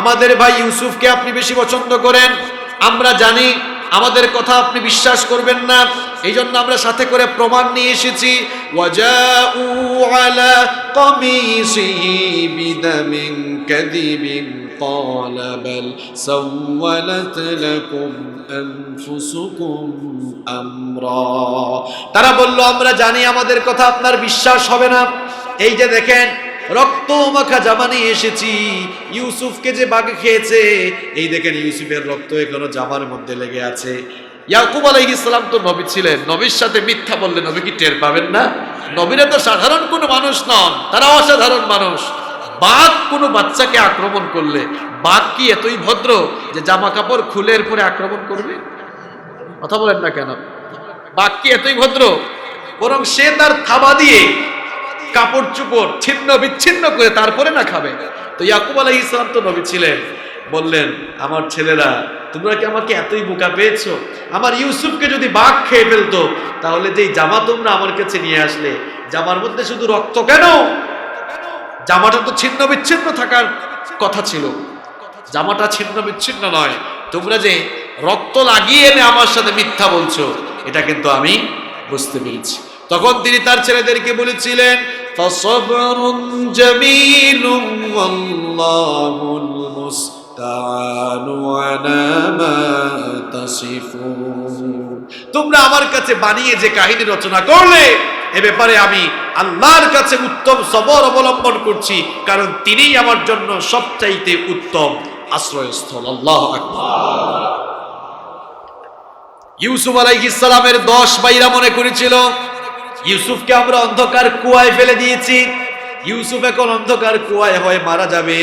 আমাদের ভাই ইউসুফকে আপনি বেশি পছন্দ করেন। আমরা জানি আমাদের কথা আপনি বিশ্বাস করবেন না, এই জন্য আমরা সাথে করে প্রমাণ নিয়ে এসেছি। ওয়াজাউ আলা কামিসিহি বিদামিন কাযিবিন ক্বালা বাল সাওয়ালাত লাকুম আনফুসুকুম আমরা। তারা বলল, আমরা জানি আমাদের কথা আপনার বিশ্বাস হবে না, এই যে দেখেন রক্ত মাখা জামা নিয়ে এসেছি, ইউসুফকে যে বাঘ খেয়েছে, এই দেখেন ইউসুফের রক্ত এখনো জামার মধ্যে লেগে আছে। ইয়াকুব আলাইহিস সালাম তো নবী ছিলেন, নবীর সাথে মিথ্যা বললে নবী কি টের পাবেন না? নবীরা তো সাধারণ কোনো মানুষ নন, তারা অসাধারণ মানুষ। বাঘ কোনো বাচ্চাকে আক্রমণ করলে, বাঘ কি এতই ভদ্র যে জামা কাপড় খুলে এরপরে আক্রমণ করবে? কথা বলেন না কেন? বাঘ কি এতই ভদ্র? বরং সে তার থাবা দিয়ে কাপড় চোপড় ছিন্ন বিচ্ছিন্ন করে তারপরে না খাবে। তো ইয়াকুব আলাইহিস সালাম তো নবী ছিলেন, বললেন, আমার ছেলেরা, তোমরা কি আমাকে এতই বোকা পেয়েছো? আমার ইউসুফকে যদি বাঘ খেয়ে ফেলতো, তাহলে যেই জামা তোমরা আমার কাছে নিয়ে আসলে, জামার মধ্যে শুধু রক্ত কেন? জামাটা তো ছিন্ন বিচ্ছিন্ন থাকার কথা ছিল। জামাটা ছিন্ন বিচ্ছিন্ন নয়, তোমরা যে রক্ত লাগিয়ে এনে আমার সাথে মিথ্যা বলছো, এটা কিন্তু আমি বুঝতে পেরেছি। তখন তিনি তার ছেলেদেরকে বলেছিলেন, ফাসবরুন জামিলুন ওয়াল্লাহুল মুস্তাআনু আলা মা তাসিফুন। তোমরা আমার কাছে বানিয়ে যে কাহিনী রচনা করলে, এ ব্যাপারে আমি আল্লাহর কাছে উত্তম সবর অবলম্বন করছি, কারণ তিনিই আমার জন্য সবচাইতে উত্তম আশ্রয়স্থল। আল্লাহু আকবার। ইউসুফ আলাইহিস সালামের 10 ভাইরা মনে করেছিল ইউসুফকে আমরা অন্ধকার কুয়ায় ফেলে দিয়েছি, ইউসুফ এখন অন্ধকার কুয়ায় হয়ে মারা যাবে,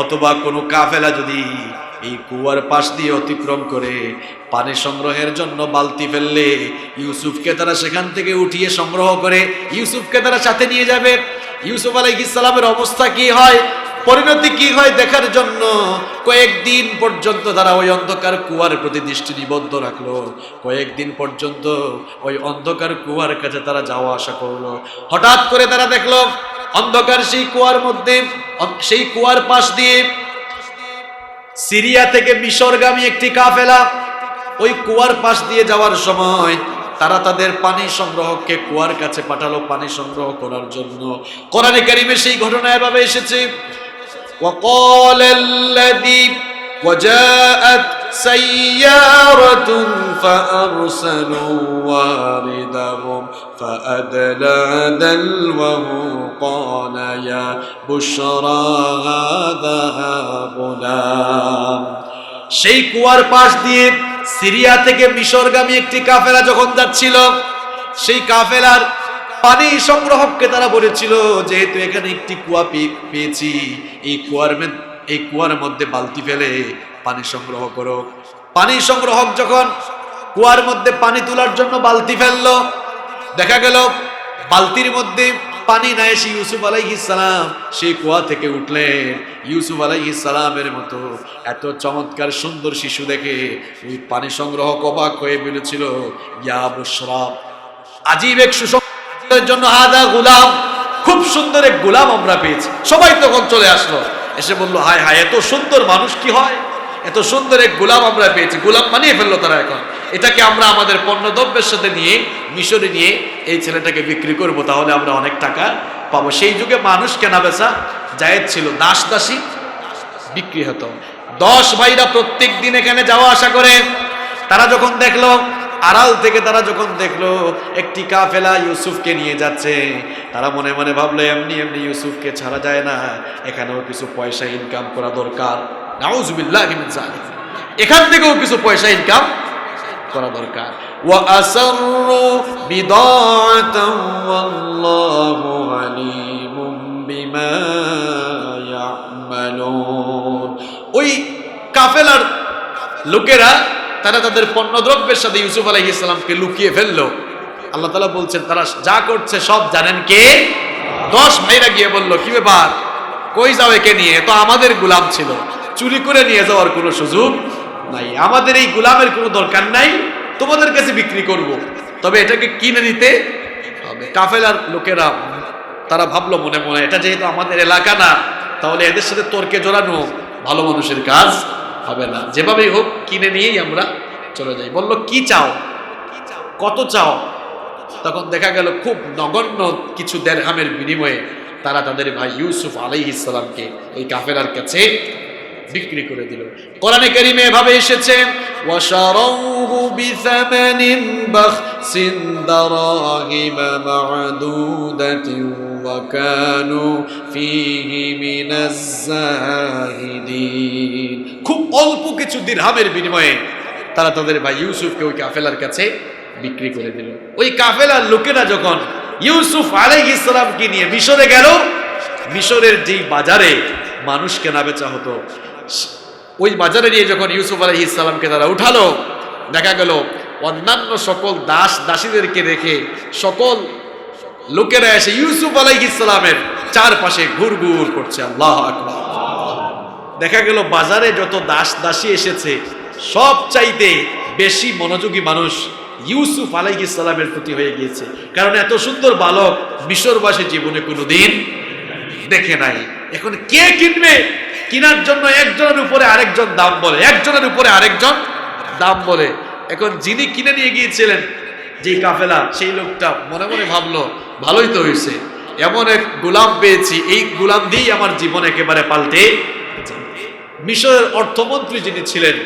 অথবা কোনো কাফেলা যদি এই কুয়ার পাশ দিয়ে অতিক্রম করে পানি সংগ্রহের জন্য বালতি ফেললে ইউসুফকে তারা সেখান থেকে উঠিয়ে সংগ্রহ করে ইউসুফকে তারা সাথে নিয়ে যাবে। ইউসুফ আলাইহিস সালামের অবস্থা কি হয়, পরিণতি কি হয় দেখার জন্য কয়েকদিন পর্যন্ত তারা ওই অন্ধকার কুয়ার প্রতি দৃষ্টি নিবদ্ধ রাখলো। কয়েকদিন পর্যন্ত ওই অন্ধকার কুয়ার কাছে তারা যাওয়া আসা করলো। হঠাৎ করে তারা দেখলো অন্ধকার সেই কুয়ার মধ্যে, সেই কুয়ার পাশ দিয়ে সিরিয়া থেকে মিশরগামী একটি কাফেলা ওই কুয়ার পাশ দিয়ে যাওয়ার সময় তারা তাদের পানি সংগ্রহকে কুয়ার কাছে পাঠালো পানি সংগ্রহ করার জন্য। কোরআনে কারিমে সেই ঘটনা এভাবে এসেছে, وقال الذي وجاءت سيارة فأرسلوا واردهم فأدلى دلوه قال يا بشرى هذا غلام। সেই কুয়ার পাশ দিয়ে সিরিয়া থেকে মিশরগামী একটি কাফেলা যখন যাচ্ছিল, সেই কাফেলার পানি সংগ্রহককে তারা বলেছিল, যেহেতু এখানে একটি কুয়া পেয়েছি, এই কুয়ার মধ্যে বালতি ফেলে পানি সংগ্রহ করো। পানি সংগ্রহক যখন কুয়ার মধ্যে পানি তোলার জন্য বালতি ফেললো, দেখা গেল বালতির মধ্যে পানি না এসে ইউসুফ আলাইহিস সালাম সেই কুয়া থেকে উঠলেন। ইউসুফ আলাইহিস সালামের মতো এত চমৎকার সুন্দর শিশু দেখে ওই পানি সংগ্রহক অবাক হয়ে বলেছিল, ইয়া বুশরা, আজীব এক সুসংবাদের জন্য হাদা গোলাম, খুব সুন্দর এক গোলাম আমরা পেয়েছি। সবাই তখন চলে আসলো, এসে বললো, হায় হায়, এত সুন্দর মানুষ কি হয়, এত সুন্দর এক গোলাম আমরা পেয়েছি। গোলাম বানিয়ে ফেললো তারা। এখন এটাকে আমরা আমাদের পণ্যদ্রব্যের সাথে নিয়ে মিশরে নিয়ে এই ছেলেটাকে বিক্রি করব, তাহলে আমরা অনেক টাকা পাবো। সেই যুগে মানুষ কেনা বেচা জায়েজ ছিল, দাস দাসী বিক্রি হতো। 10 ভাইরা প্রত্যেক দিন এখানে যাওয়া আসা করে। তারা যখন দেখলো, আড়াল থেকে তারা যখন দেখলো একটি কাফেলা ইউসুফকে নিয়ে যাচ্ছে, তারা মনে মনে ভাবলো, এমনি এমনি ইউসুফকে ছাড়া যায় না, এখানেও কিছু পয়সা ইনকাম করা দরকার। নাউযুবিল্লাহি মিন যালিক, এখান থেকেও কিছু পয়সা ইনকাম করা দরকার। ওয়া আসরু বিদাআতান ওয়াল্লাহু আলিমুম বিমা ইয়ামালুন। ওই কাফেলার লোকেরা তারা তাদের পণ্যদ্রব্যের সাথে ইউসুফ আলাইহিস সালামকে লুকিয়ে ফেললো। আল্লাহ তাআলা বলছেন, তারা যা করছে সব জানেন কে? 10 ভাইরা গিয়ে বলল, কি ব্যাপার, কই যাও একে নিয়ে? তো আমাদের গোলাম ছিল, চুরি করে নিয়ে যাওয়ার কোনো সুযোগ নাই, আমাদের এই গোলামের কোনো দরকার নাই, তোমাদের কাছে বিক্রি করব, তবে এটাকে কিনে নিতে হবে। কাফেলার লোকেরা তারা ভাবলো মনে মনে, এটা যেহেতু আমাদের এলাকা না, তাহলে এদের সাথে তর্কে জড়ানো ভালো মানুষের কাজ হবে না, যেভাবেই হোক কিনে নিয়েই আমরা চলে যাই। বলল, কি চাও, কত চাও? তখন দেখা গেল খুব নগণ্য কিছু দিরহামের বিনিময়ে তারা তাদের ভাই ইউসুফ আলাইহিস সালামকে এই কাফেলার কাছে বিক্রি করে দিল। কোরআনে কারিমে এভাবে এসেছে, ওয়াশারাউহু বিসামানিন বাখসিন দারাহিমা মা'দুদাতিন ওয়া কানু ফীহি মিনাজ যাহিদিন। খুব অল্প কিছু দিরহামের বিনিময়ে তারা তাদের ভাই ইউসুফকে ওই কাফেলার কাছে বিক্রি করে দিল। ওই কাফেলার লোকেরা যখন ইউসুফ আলাইহিস সালামকে নিয়ে মিশরে গেল, মিশরের যেই বাজারে মানুষ কেনা বেচা হতো, ওই বাজারে নিয়ে যখন ইউসুফ আলাইহিস সালামকে তারা উঠালো, দেখা গেল অন্যান্য সকল দাস দাসীদেরকে দেখে সকল লোকেরা এসে ইউসুফ আলাইহিস সালামের চারপাশে ঘুরঘুর করছে। আল্লাহু আকবার। দেখা গেল বাজারে যত দাস দাসী এসেছে, সব চাইতে বেশি মনোযোগী মানুষ ইউসুফ আলাইহিস সালামের প্রতি হয়ে গিয়েছে, কারণ এত সুন্দর বালক মিশরবাসী জীবনে কোনোদিন দেখে নাই। এখন কে কিনবে? কেনার জন্য একজনের উপরে আরেকজন দাম বলে, একজনের উপরে আরেকজন দাম বলে। এখন যিনি কিনে নিয়ে গিয়েছিলেন যে কাফেলা, সেই লোকটা মনে মনে ভাবলো ভালোই তো হয়েছে, এমন এক গোলাম পেয়েছি, এই গোলাম দিয়েই আমার জীবন একেবারে পাল্টে যাবে। মিশরের অর্থমন্ত্রী যিনি ছিলেন,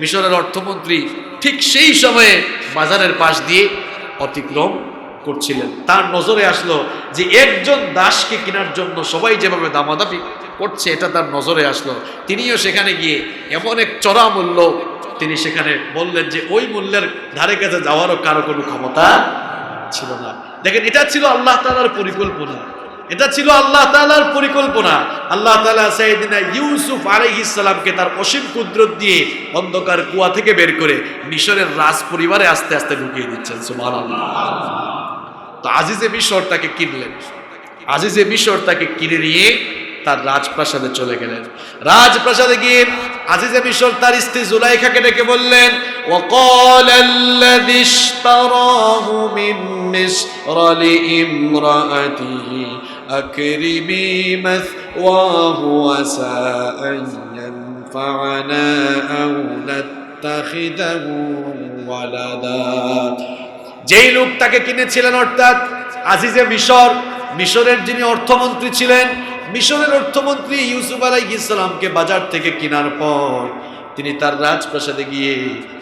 মিশরের অর্থমন্ত্রী ঠিক সেই সময়ে বাজারের পাশ দিয়ে অতিক্রম করছিলেন। তার নজরে আসলো যে একজন দাসকে কেনার জন্য সবাই যেভাবে দামাদামি করছে, এটা তার নজরে আসলো। তিনিও সেখানে গিয়ে এমন এক চড়া মূল্য তিনি সেখানে বললেন যে ওই মূল্যের ধারে কাছে যাওয়ারও কারো কোনো ক্ষমতা ছিল না। দেখেন, এটা ছিল আল্লাহ তাআলার পরিকল্পনা, এটা ছিল আল্লাহ তাআলার পরিকল্পনা। আল্লাহ তাআলা সাইয়েদনা ইউসুফ আলাইহিস সালামকে তার অসীম কুদরত দিয়ে অন্ধকার কুয়া থেকে বের করে মিশরের রাজ পরিবারে আস্তে আস্তে ঢুকিয়ে দিচ্ছেন। সুবহানাল্লাহ। তো আজিজে মিশর তাকে কিনলেন, আজিজে মিশর তাকে কিনে নিয়ে তার রাজপ্রাসাদে চলে গেলেন। রাজপ্রাসাদে গিয়ে আজিজে মিশর তার স্ত্রী জুলাইখাকে ডেকে বললেন, وقال الذي اشتراه من مصر لامرأته أكرمي مثواه عسى أن ينفعنا أو نتخذه ولدا। যেই লোক তাকে কিনেছিলেন, অর্থাৎ আজিজে মিশর, মিশরের যিনি অর্থমন্ত্রী ছিলেন, মিশরের অর্থমন্ত্রী ইউসুফ আলাইহিস সালামকে বাজার থেকে কেনার পর তিনি তার রাজপ্রাসাদে গিয়ে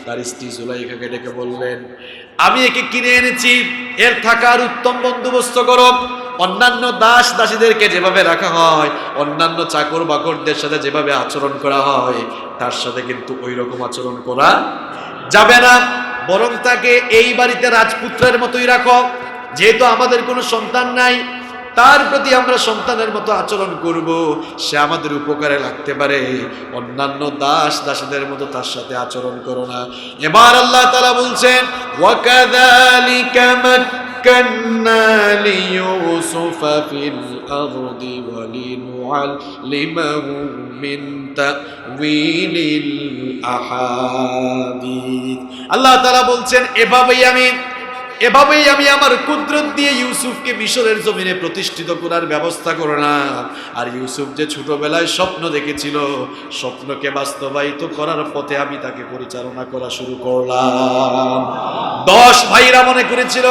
তার স্ত্রী জুলাইখাকে ডেকে বললেন, আমি একে কিনে এনেছি, এর থাকার উত্তম বন্দোবস্ত করো। অন্যান্য দাস দাসীদেরকে যেভাবে রাখা হয়, অন্যান্য চাকর বাকরদের সাথে যেভাবে আচরণ করা হয়, তার সাথে কিন্তু ওই রকম আচরণ করা যাবে না, বরং তাকে এই বাড়িতে রাজপুত্রের মতোই রাখো। যেহেতু আমাদের কোনো সন্তান নাই, তার প্রতি আমরা সন্তানের মতো আচরণ করব, সে আমাদের উপকারে লাগতে পারে, অন্যান্য দাস দাসীদের মতো তার সাথে আচরণ করো না। এবার আল্লাহ তাআলা বলছেন, ওয়াকাযালিকা মাক্কান্না লিইউসুফা ফিল আরদি ওয়ালিনুআল্লিমাহু মিন তা'ওয়িলিল আহাদিস। আল্লাহ তাআলা বলছেন, এভাবেই আমি আমার কুদরত দিয়ে ইউসুফকে মিশরের জমিনে প্রতিষ্ঠিত করার ব্যবস্থা করলাম। আর ইউসুফ যে ছোটবেলায় স্বপ্ন দেখেছিল, স্বপ্নকে বাস্তবায়িত করার পথে আমি তাকে পরিচালনা করা শুরু করলাম। 10 ভাইরা মনে করেছিল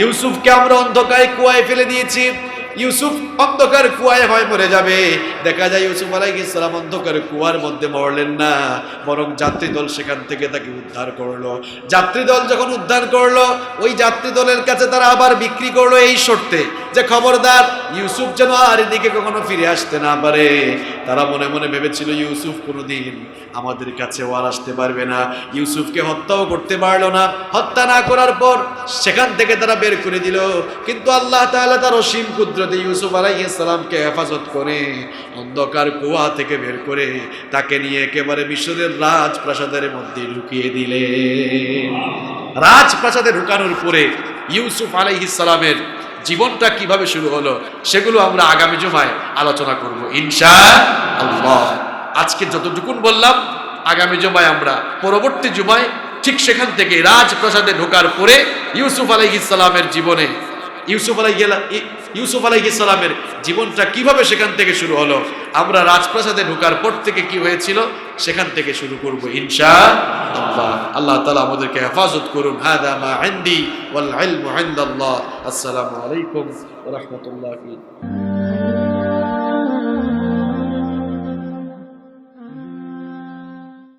ইউসুফকে আমরা অন্ধকারে কুয়ায় ফেলে দিয়েছি, ইউসুফ অন্ধকার কুয়ায় হয় মরে যাবে। দেখা যায় ইউসুফ আলাইহিস সালাম অন্ধকার কুয়ার মধ্যে মরলেন না, বরং যাত্রী দল সেখান থেকে তাকে উদ্ধার করলো। যাত্রী দল যখন উদ্ধার করলো, ওই যাত্রী দলের কাছে তারা আবার বিক্রি করলো এই শর্তে যে খবরদার ইউসুফ যেন আর এদিকে কখনো ফিরে আসতে না পারে। তারা মনে মনে ভেবেছিল ইউসুফ কোনোদিন আমাদের কাছে আর আসতে পারবে না। ইউসুফকে হত্যাও করতে পারলো না। হত্যা না করার পর সেখান থেকে তারা বের করে দিল। কিন্তু আল্লাহ তাআলা তার অসীম কুদরতে ইউসুফ আলাইহিস সালামকে হেফাজত করে অন্ধকার কুয়া থেকে বের করে তাকে নিয়ে একেবারে মিশরের রাজপ্রাসাদের মধ্যে ঢুকিয়ে দিলেন। রাজপ্রাসাদে ঢুকানোর পরে ইউসুফ আলাইহিস সালামের জীবনটা কিভাবে শুরু হলো, সেগুলো আমরা আগামী জুমায় আলোচনা করব ইনশাআল্লাহ। আজকে যতটুকুন বললাম, আগামী জুমায় আমরা পরবর্তী জুমায় ঠিক সেখান থেকে রাজপ্রাসাদে ঢোকার পরে ইউসুফ আলাইহিস সালামের জীবনে ইউসুফ আলাইহিস সালামের জীবনটা কিভাবে সেখান থেকে শুরু হলো, আমরা রাজপ্রাসাদে ঢোকার পর থেকে কি হয়েছিল সেখান থেকে শুরু করব ইনশাআল্লাহ। আল্লাহ তাআলা আমাদেরকে হেফাজত করুন। হাদা মা ইনদি ওয়াল ইলমু ইনদাল্লাহ। আসসালামু আলাইকুম ওয়া রাহমাতুল্লাহি।